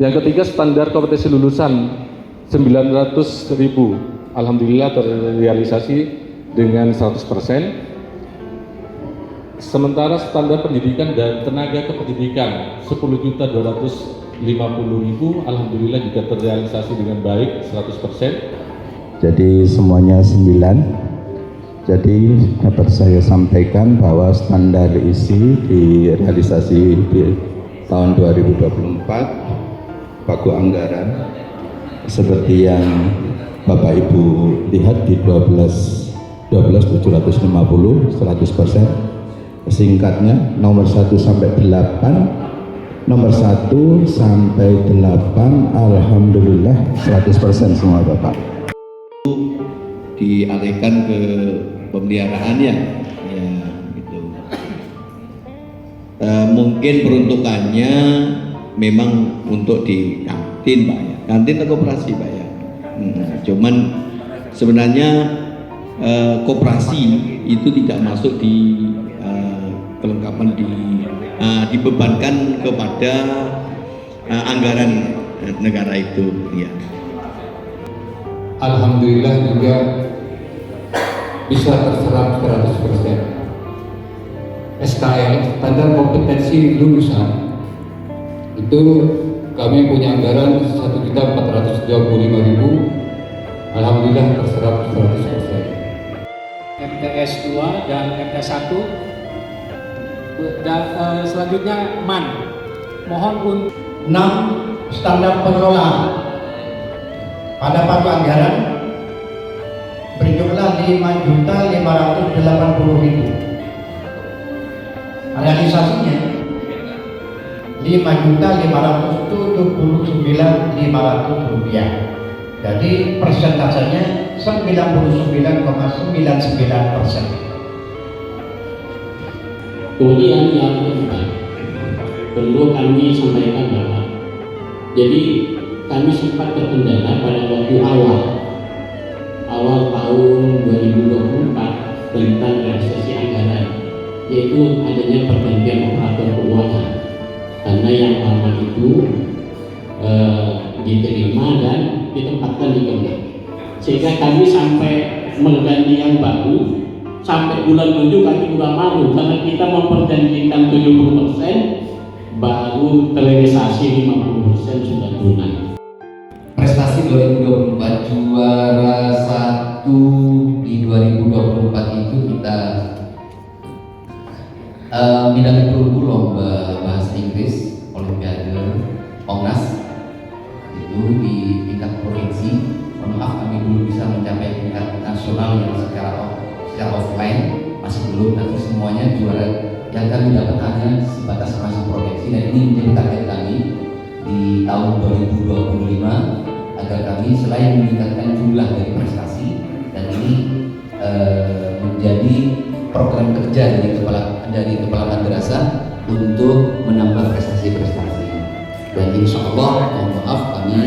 Yang ketiga, standar kompetensi lulusan 900.000. Alhamdulillah terrealisasi dengan 100%. Sementara standar pendidikan dan tenaga kependidikan 10.250.000, alhamdulillah juga terrealisasi dengan baik 100%. Jadi semuanya 9. Jadi dapat saya sampaikan bahwa standar isi direalisasi di tahun 2024 pagu anggaran seperti yang Bapak Ibu lihat di 12.750 100%. Singkatnya nomor 1 sampai 8, nomor 1 sampai 8 alhamdulillah 100% semua Bapak. Dialihkan ke pemeliharaannya ya gitu. Mungkin peruntukannya memang untuk di kantin Pak ya, kantin atau koperasi Pak ya. Cuman sebenarnya koperasi itu tidak masuk di kelengkapan dibebankan kepada anggaran negara itu ya. Alhamdulillah juga bisa terserap 100%. SKL, standar kompetensi lulusan, itu kami punya anggaran 1.425.000, alhamdulillah terserap 100%. MTS 2 dan MTS 1 dan selanjutnya MAN. Mohon untuk 6. Standar pengelolaan pada pagu anggaran berjumlah 5.580.000. Realisasinya 5.579.500 rupiah. Jadi persentasenya 99,99%. Kemudian yang keempat, perlu kami sampaikan bahwa jadi kami sempat terkendala pada waktu awal tahun 2024 tentang realisasi anggaran, yaitu adanya pergantian operator keuangan, karena yang lama itu diterima dan ditempatkan di Kemenag, sehingga kami sampai mengganti yang baru. Sampai bulan 7 kami juga malu karena kita memperjanjikan 70%, baru terrealisasi 50% sudah tunai. Prestasi 2024 juara 1 di 2024 itu kita bidang perlu lomba bahasa Inggris Olimpiade Komnas itu di tingkat provinsi. Mohon maaf kami belum bisa mencapai tingkat nasional yang secara offline, masih belum, tapi semuanya juara yang kami dapat hanya sebatas masih provinsi, dan ini menjadi target kami di tahun 2025 agar kami selain meningkatkan jumlah dari prestasi, dan ini menjadi program kerja dari kepala madrasah untuk menambah prestasi-prestasi. Dan insya Allah, mohon maaf kami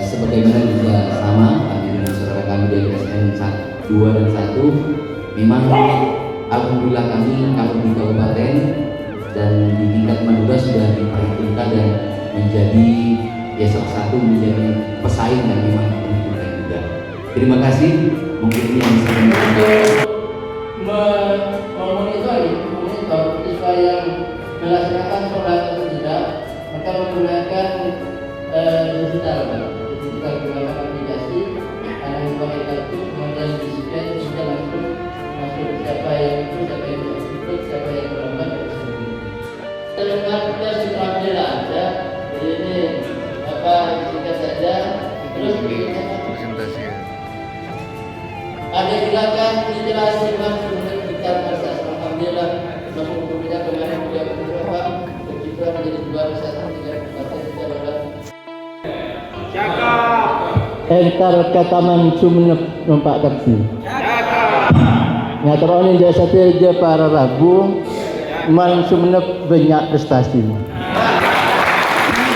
sebagaimana juga sama kami dengan saudara kami dari SN 2 dan 1, memang alhamdulillah kami di kabupaten dan di tingkat Madura sudah diperhitungkan dan menjadi ya salah satu menjadi pesaing dan memang diperhitungkan juga. Terima kasih, mungkin ini yang bisa memonitor siswa yang melaksanakan sholat atau tidak, maka menggunakan digital menggunakan aplikasi yang pakai kartu, kemudian di-scan, kemudian langsung masuk siapa yang siapa yang ikut, siapa yang berlomba dan sebagainya. Terima kasih alhamdulillah ada. Jadi ini singkat saja. Terus presentasi. Ada silakan dijelaskan langsung kita bahasa alhamdulillah. Masuk hukumnya kemarin beliau berapa? Begitu menjadi juara 1 3 Entar kataman Sumenep numpak taksi. Ngaturane jasa aja para Rabu, man Sumenep banyak prestasi.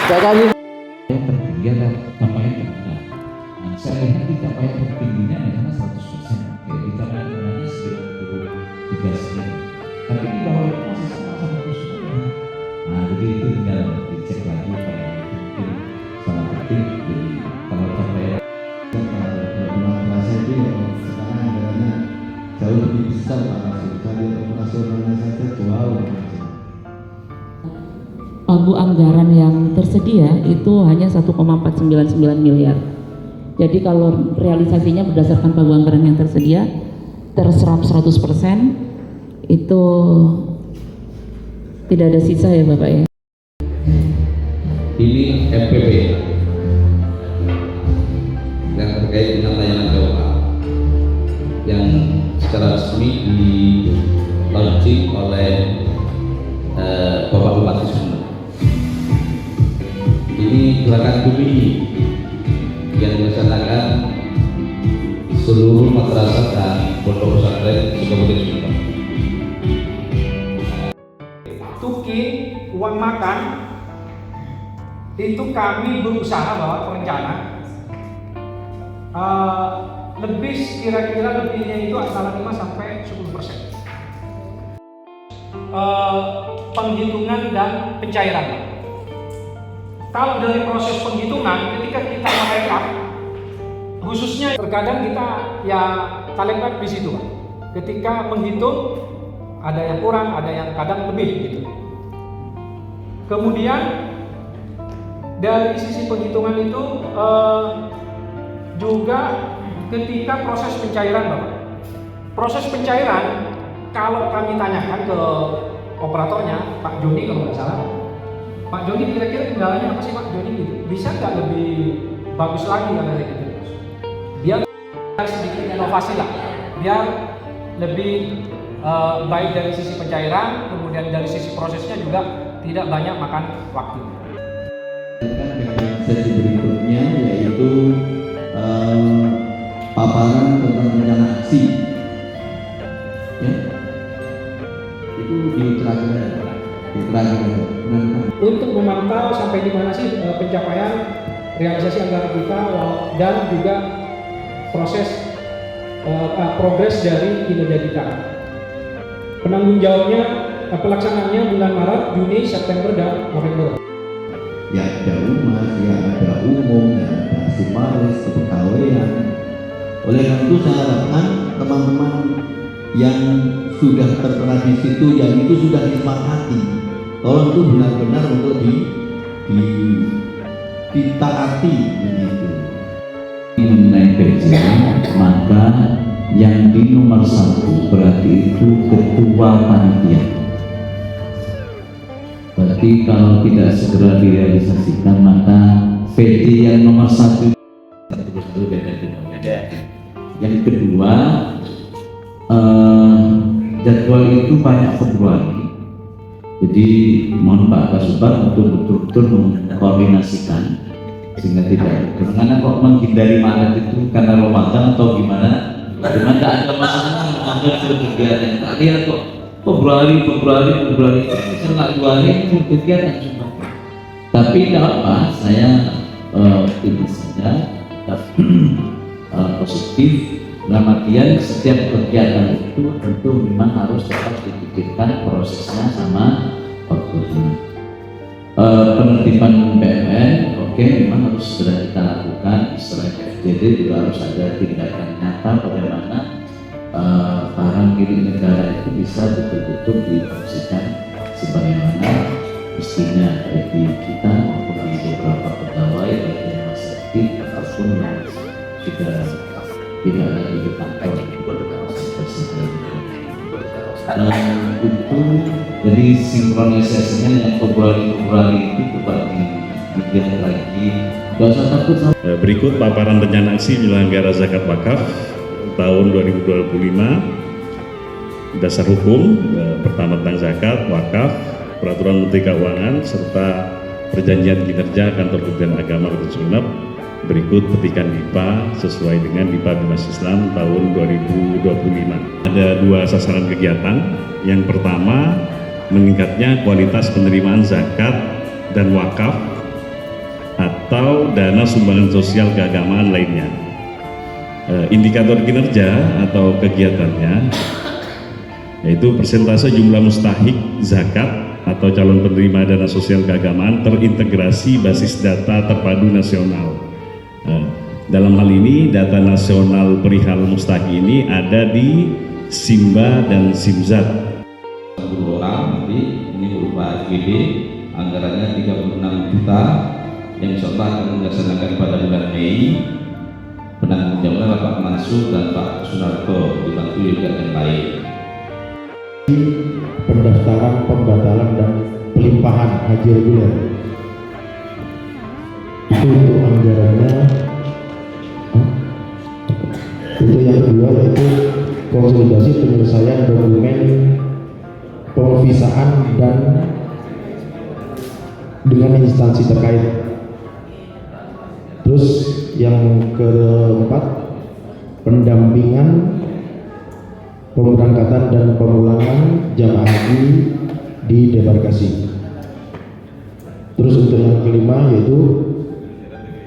Sekali tertinggi adalah capaian tertinggi. Saya lihat di capaian tertingginya adalah 100%. Di capaian tertingginya 93%. Tapi di bawah itu masih sama-sama terus. Nah, jadi itu tinggal dicek lagi. Bapak-Ibu, anggaran yang tersedia itu hanya 1,499 miliar. Jadi kalau realisasinya berdasarkan pagu anggaran yang tersedia terserap 100%, itu tidak ada sisa ya Bapak ya. Ini MPP yang terkait dengan layanan doa yang secara resmi di launching oleh Bapak Bupati Sumeneb. Ini gerakan bumi yang dilaksanakan seluruh madrasah dan pondok pesantren di Kabupaten Sumeneb. Tuki uang makan itu kami berusaha bahwa perencana lebih kira-kira lebihnya itu antara 5 sampai 10%. Penghitungan dan pencairan. Kalau dari proses penghitungan, ketika kita merekap, khususnya terkadang kita ya talepet di situ, Pak. Ketika menghitung ada yang kurang, ada yang kadang lebih gitu. Kemudian dari sisi penghitungan itu juga ketika proses pencairan, Bapak. Proses pencairan kalau kami tanyakan ke operatornya, Pak Joni kalau nggak salah, Pak Joni kira-kira kendalanya apa sih Pak Joni gitu? Bisa nggak lebih bagus lagi katanya gitu? Biar sedikit inovasi lah, biar lebih baik dari sisi pencairan, kemudian dari sisi prosesnya juga tidak banyak makan waktu. Sesi berikutnya yaitu paparan tentang rencana aksi. Ya. Itu di terakhir. Untuk memantau sampai di mana sih pencapaian realisasi anggaran kita dan juga proses progres dari kinerja kita. Penanggung jawabnya pelaksanaannya bulan Maret, Juni, September dan November. Ya ada umas, ya ada umum, ya ada simaris, kepegawaian. Oleh karena itu saya harapkan teman-teman yang sudah tertera di situ, yang itu sudah disepakati, tolong itu benar-benar untuk ditaati begitu. Mengenai PJ, maka yang di nomor 1 berarti itu ketua panitia. Berarti kalau tidak segera direalisasikan, maka PJ yang nomor 1 terus beda. Yang kedua, jadwal itu banyak Februari. Jadi mohon Pak Kasubag untuk betul-betul mengkoordinasikan sehingga tidak. Karena kok menghindari Maret itu karena Ramadan atau gimana? Cuma tidak ada masalah, ada kegiatan. Tak lihat kok Februari setelah 2 hari itu kegiatan cuma. Tapi tidak apa, saya ini saja positif. Dalam artian setiap kegiatan itu tentu memang harus tetap dipikirkan prosesnya sama waktunya. Penertiban BUMN, oke, memang harus segera kita lakukan. Istilah FGD juga harus ada tindakan nyata bagaimana barang milik negara itu bisa betul-betul difungsikan sebagaimana mestinya bagi kita maupun di beberapa pegawai baik yang masih aktif ataupun yang sudah tidak lagi di kantor itu. Jadi sinkronisasinya yang Februari itu coba dilihat lagi. Gak usah takut sama. Berikut paparan rencana aksi penyelenggara zakat wakaf tahun 2025, dasar hukum pertama tentang zakat wakaf, peraturan Menteri Keuangan serta perjanjian kinerja Kantor Kementerian Agama Kabupaten Sumeneb. Berikut petikan DIPA sesuai dengan DIPA Bimas Islam tahun 2025. Ada 2 sasaran kegiatan. Yang pertama, meningkatnya kualitas penerimaan zakat dan wakaf atau dana sumbangan sosial keagamaan lainnya. Indikator kinerja atau kegiatannya yaitu persentase jumlah mustahik zakat atau calon penerima dana sosial keagamaan terintegrasi basis data terpadu nasional. Dalam hal ini data nasional perihal mustahik ini ada di Simba dan Simzat. 10 orang nanti ini berupa SGD, anggarannya kita yang insya Allah akan dilaksanakan pada bulan Mei. Penanggung jawabnya Pak Mansur dan Pak Sunarto, dibantu juga yang lain. Pendaftaran, pembatalan dan pelimpahan haji reguler itu untuk anggarannya. Untuk yang kedua yaitu konsolidasi penyelesaian dokumen pemvisaan dan dengan instansi terkait. Terus yang keempat, pendampingan pemberangkatan dan pemulangan jamaah haji di debarkasi. Terus untuk yang kelima yaitu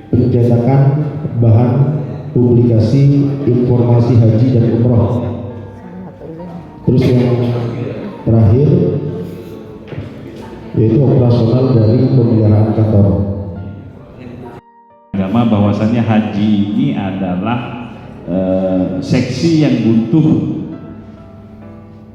pencetakan bahan publikasi informasi haji dan umroh. Terus yang terakhir yaitu operasional dari pemeliharaan kantor. Agama bahwasannya haji ini adalah seksi yang butuh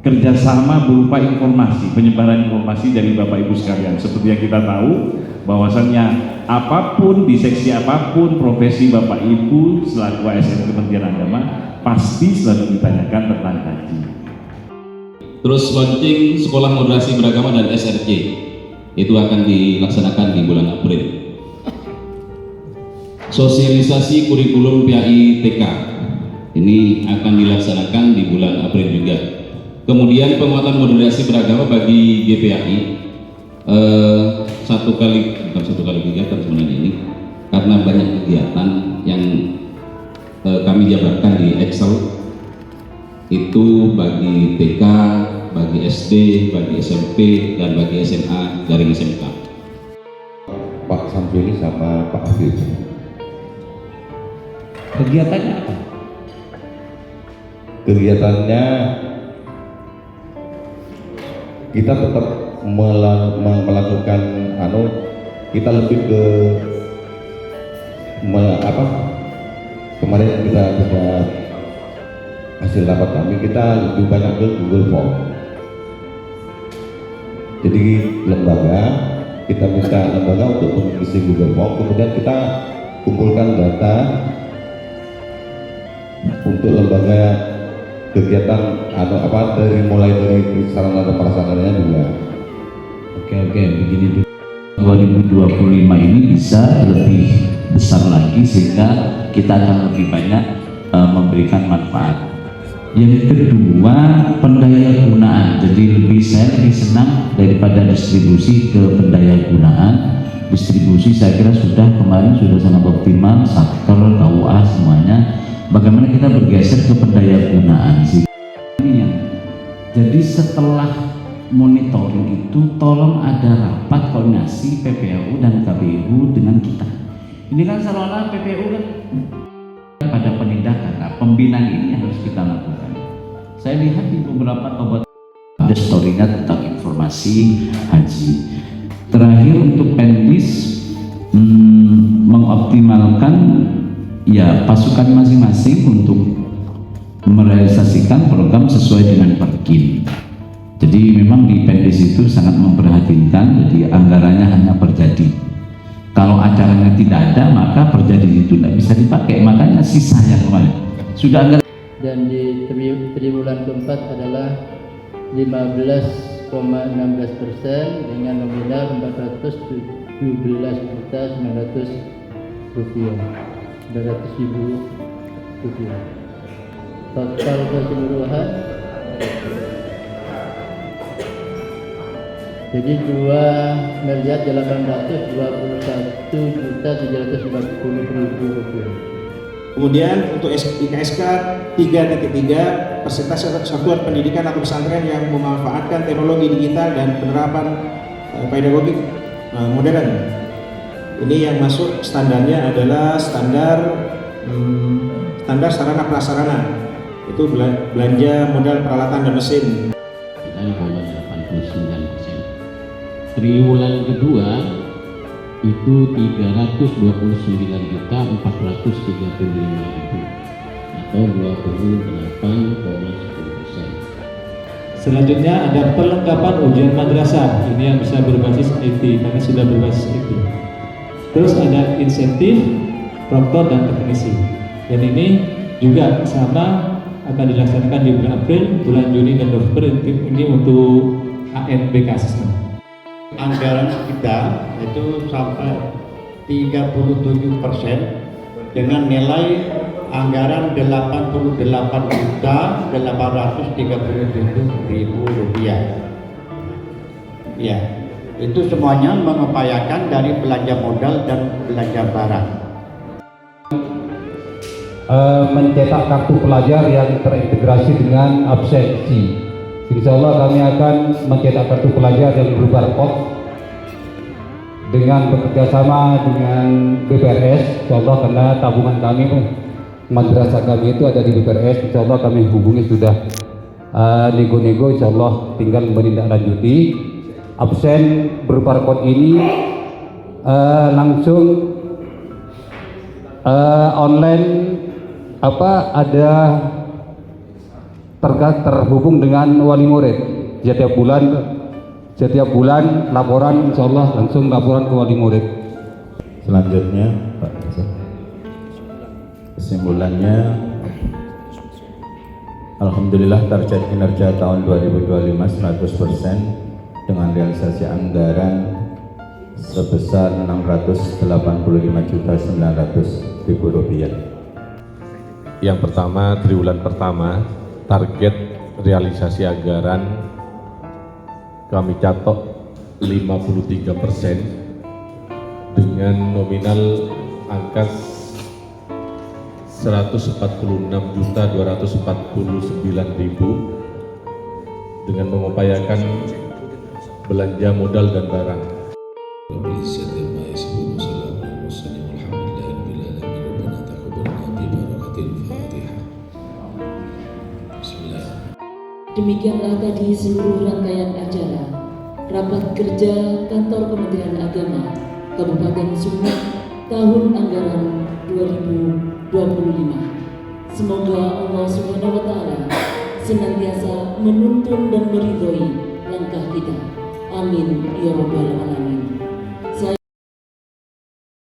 kerjasama berupa informasi, penyebaran informasi dari Bapak Ibu sekalian. Seperti yang kita tahu bahwasannya apapun di seksi apapun profesi Bapak Ibu selaku ASN Kementerian Agama pasti selalu ditanyakan tentang haji. Terus launching Sekolah Moderasi Beragama dan SRC itu akan dilaksanakan di bulan April. Sosialisasi kurikulum PAI TK ini akan dilaksanakan di bulan April juga. Kemudian penguatan moderasi beragama bagi GPAI bukan satu kali kegiatan sebenarnya ini, karena banyak kegiatan yang kami jabarkan di Excel itu bagi TK, bagi SD, bagi SMP, dan bagi SMA garing SMK. Pak Samsuri sama Pak Afif. Kegiatannya apa? Kegiatannya kita tetap melakukan kita lebih ke kemarin kita sudah hasil rapat kami, kita lebih banyak ke Google Form. Jadi kita minta lembaga untuk mengisi Google Form, kemudian kita kumpulkan data untuk lembaga kegiatan mulai dari sarana dan prasarananya juga. Oke, begini 2025 ini bisa lebih besar lagi sehingga kita akan lebih banyak memberikan manfaat. Yang kedua, pendaya gunaan. Jadi saya lebih senang daripada distribusi ke pendaya gunaan. Distribusi saya kira kemarin sudah sangat optimal, Satker, KUA semuanya. Bagaimana kita bergeser ke pendaya gunaan sih? Jadi setelah monitoring itu tolong ada rapat koordinasi PPAU dan KBU dengan kita. Ini kan seolah PPAU kan pada penindakan. Nah, pembinaan ini harus kita lakukan. Saya lihat di beberapa obat ada story-nya tentang informasi haji. Terakhir untuk Pendis mengoptimalkan pasukan masing-masing untuk merealisasikan program sesuai dengan Perkin. Jadi memang di Pendis itu sangat memperhatikan, jadi anggarannya hanya perjadi. Kalau acaranya tidak ada, maka perjadi itu tidak bisa dipakai, makanya sisanya kemarin sudah anggaran. Dan di triwulan keempat adalah 15,16% dengan nominal 417.900.000 rupiah. Total keseluruhan jadi 2.821.750.000 rupiah. Kemudian untuk IKSK 3.3 persentase satuan pendidikan atau pesantren yang memanfaatkan teknologi digital dan penerapan pedagogik modern. Ini yang masuk standarnya adalah standar sarana prasarana. Itu belanja modal peralatan dan mesin. 89%. Triwulan kedua itu 329.435.000 atau 28,10%. Selanjutnya ada perlengkapan ujian madrasah. Ini yang bisa berbasis IT karena sudah berbasis IT. Terus ada insentif proktor dan teknisi. Dan ini juga sama akan dilaksanakan di bulan April, bulan Juni dan November. Ini untuk ANBK System. Anggaran kita itu sampai 37% dengan nilai anggaran Rp88.837.000. Ya, itu semuanya mengupayakan dari belanja modal dan belanja barang. Mencetak kartu pelajar yang terintegrasi dengan absensi. Insya Allah kami akan mencetak kartu pelajar yang berbarcode dengan bekerjasama dengan BPRS. Insya Allah karena tabungan kami, madrasah kami itu ada di BPRS. Insya Allah kami hubungi sudah nego-nego. Insya Allah tinggal menindaklanjuti. Absen berbarcode ini langsung online ada terhubung dengan wali murid. Setiap bulan laporan, insya Allah langsung laporan ke wali murid. Selanjutnya Pak, kesimpulannya Alhamdulillah target kinerja tahun 2025 100% dengan realisasi anggaran sebesar Rp685.900.000. Yang pertama, triwulan pertama, target realisasi anggaran kami catok 53% dengan nominal angka 146.249.000 dengan mengupayakan belanja modal dan barang. Demikianlah tadi seluruh rangkaian acara rapat kerja Kantor Kementerian Agama Kabupaten Sumeneb tahun anggaran 2025. Semoga Allah Subhanahu wa Ta'ala senantiasa menuntun dan meridhoi langkah kita. Amin ya rabbal alamin.